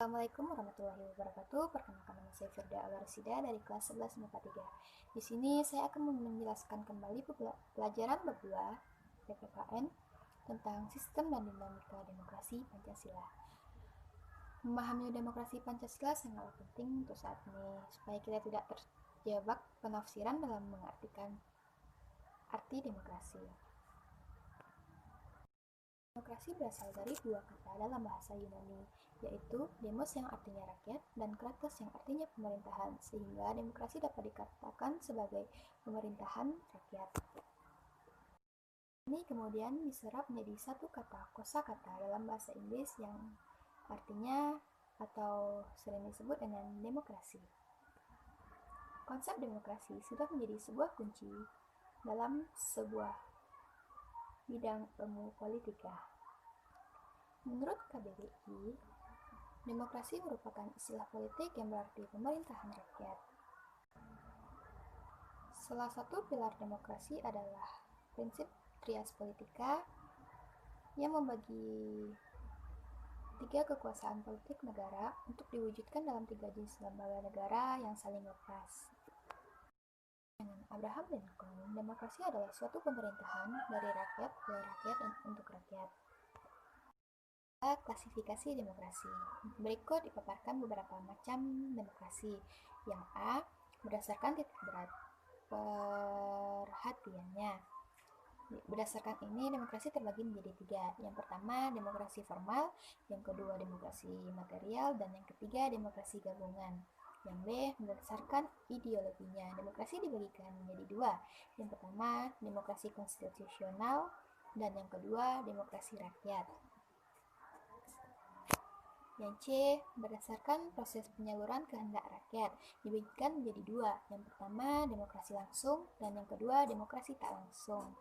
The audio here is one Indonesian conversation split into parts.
Assalamualaikum warahmatullahi wabarakatuh. Perkenalkan nama saya Firda Alarsida dari kelas 11 MIPA 3. Di sini saya akan menjelaskan kembali pelajaran bab 2 PPKN tentang sistem dan dinamika demokrasi Pancasila. Memahami demokrasi Pancasila sangatlah penting untuk saat ini supaya kita tidak terjebak penafsiran dalam mengartikan arti demokrasi. Demokrasi berasal dari dua kata dalam bahasa Yunani, yaitu demos yang artinya rakyat dan kratos yang artinya pemerintahan, sehingga demokrasi dapat dikatakan sebagai pemerintahan rakyat. Ini kemudian diserap menjadi satu kata kosakata dalam bahasa Inggris yang artinya atau sering disebut dengan demokrasi. Konsep demokrasi sudah menjadi sebuah kunci dalam sebuah bidang ilmu politika. Menurut KBBI, demokrasi merupakan istilah politik yang berarti pemerintahan rakyat. Salah satu pilar demokrasi adalah prinsip trias politika yang membagi tiga kekuasaan politik negara untuk diwujudkan dalam tiga jenis lembaga negara yang saling lepas. Dengan Abraham Lincoln, demokrasi adalah suatu pemerintahan dari rakyat oleh rakyat dan untuk rakyat. Klasifikasi demokrasi. Berikut dipaparkan beberapa macam demokrasi. Yang A, berdasarkan titik berat perhatiannya. Berdasarkan ini, demokrasi terbagi menjadi tiga. Yang pertama, demokrasi formal. Yang kedua, demokrasi material. Dan yang ketiga, demokrasi gabungan. Yang B, berdasarkan ideologinya. Demokrasi dibagikan menjadi dua. Yang pertama, demokrasi konstitusional. Dan yang kedua, demokrasi rakyat. Yang C, berdasarkan proses penyaluran kehendak rakyat, dibagikan menjadi dua. Yang pertama, demokrasi langsung, dan yang kedua, demokrasi tak langsung.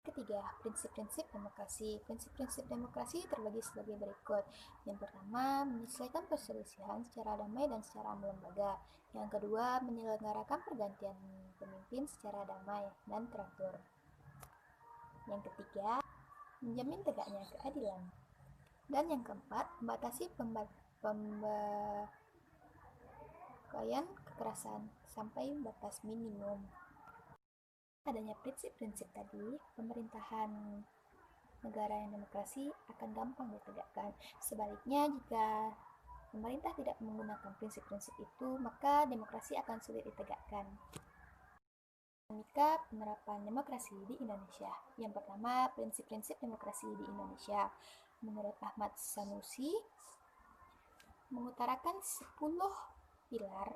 Ketiga, prinsip-prinsip demokrasi. Prinsip-prinsip demokrasi terbagi sebagai berikut. Yang pertama, menyelesaikan perselisihan secara damai dan secara melembaga. Yang kedua, menyelenggarakan pergantian pemimpin secara damai dan teratur. Yang ketiga, menjamin tegaknya keadilan. Dan yang keempat, membatasi pembakaian kekerasan sampai batas minimum. Adanya prinsip-prinsip tadi, pemerintahan negara yang demokrasi akan gampang ditegakkan. Sebaliknya, jika pemerintah tidak menggunakan prinsip-prinsip itu, maka demokrasi akan sulit ditegakkan. Dinamika penerapan demokrasi di Indonesia. Yang pertama, prinsip-prinsip demokrasi di Indonesia. Menurut Ahmad Sanusi, mengutarakan 10 pilar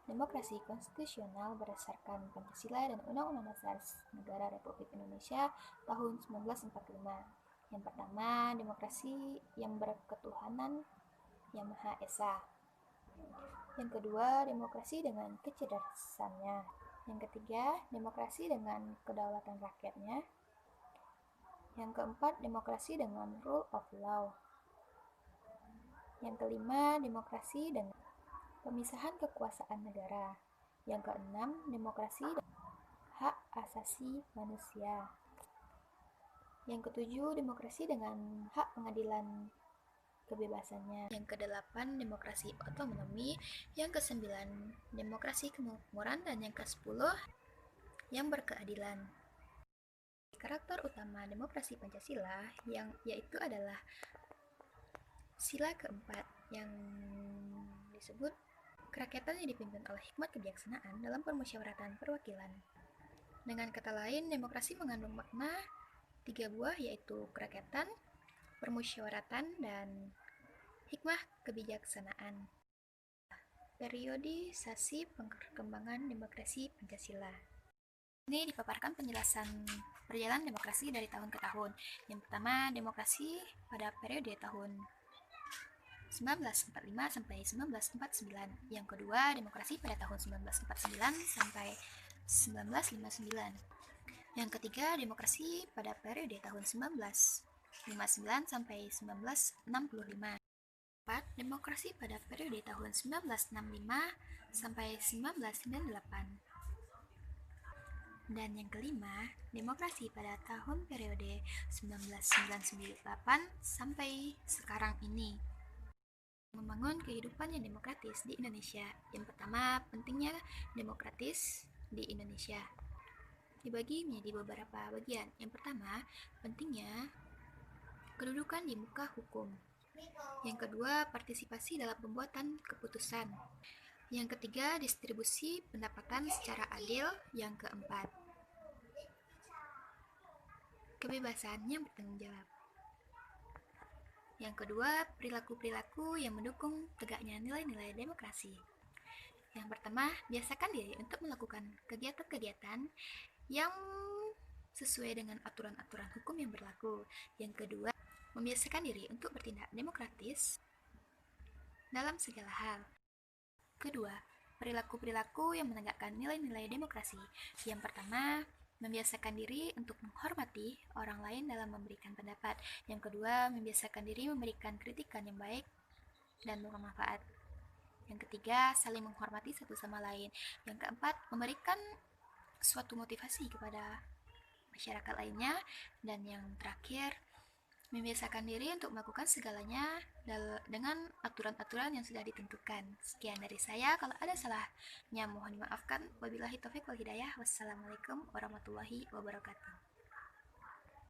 demokrasi konstitusional berdasarkan Pancasila dan Undang-Undang Dasar Negara Republik Indonesia tahun 1945. Yang pertama, demokrasi yang berketuhanan yang Maha Esa. Yang kedua, demokrasi dengan kecerdasannya. Yang ketiga, demokrasi dengan kedaulatan rakyatnya. Yang keempat, demokrasi dengan rule of law. Yang kelima, demokrasi dengan pemisahan kekuasaan negara. Yang keenam, demokrasi dengan hak asasi manusia. Yang ketujuh, demokrasi dengan hak pengadilan kebebasannya. Yang kedelapan, demokrasi otonomi. Yang kesembilan, demokrasi kemakmuran. Dan yang kesepuluh, yang berkeadilan. Karakter utama demokrasi Pancasila yaitu adalah sila keempat yang disebut kerakyatan yang dipimpin oleh hikmat kebijaksanaan dalam permusyawaratan perwakilan. Dengan kata lain, demokrasi mengandung makna tiga buah, yaitu kerakyatan, permusyawaratan, dan hikmah kebijaksanaan. Periodisasi perkembangan demokrasi Pancasila. Ini dipaparkan penjelasan perjalanan demokrasi dari tahun ke tahun. Yang pertama, demokrasi pada periode tahun 1945 sampai 1949. Yang kedua, demokrasi pada tahun 1949 sampai 1959. Yang ketiga, demokrasi pada periode tahun 1959 sampai 1965. Keempat, demokrasi pada periode tahun 1965 sampai 1998. Dan yang kelima, demokrasi pada tahun periode 1998 sampai sekarang ini. Membangun kehidupan yang demokratis di Indonesia. Yang pertama, pentingnya demokratis di Indonesia dibagi menjadi beberapa bagian. Yang pertama, pentingnya kedudukan di muka hukum. Yang kedua, partisipasi dalam pembuatan keputusan. Yang ketiga, distribusi pendapatan secara adil. Yang keempat, kebebasan yang bertanggung jawab. Yang kedua, perilaku-perilaku yang mendukung tegaknya nilai-nilai demokrasi. Yang pertama, biasakan diri untuk melakukan kegiatan-kegiatan yang sesuai dengan aturan-aturan hukum yang berlaku. Yang kedua, membiasakan diri untuk bertindak demokratis dalam segala hal. Kedua, perilaku-perilaku yang menegakkan nilai-nilai demokrasi. Yang pertama, membiasakan diri untuk menghormati orang lain dalam memberikan pendapat. Yang kedua, membiasakan diri memberikan kritikan yang baik dan bermanfaat. Yang ketiga, saling menghormati satu sama lain. Yang keempat, memberikan suatu motivasi kepada masyarakat lainnya. Dan yang terakhir, membiasakan diri untuk melakukan segalanya dengan aturan-aturan yang sudah ditentukan. Sekian dari saya, kalau ada salahnya mohon dimaafkan. Wabillahi taufiq wal hidayah. Wassalamualaikum warahmatullahi wabarakatuh.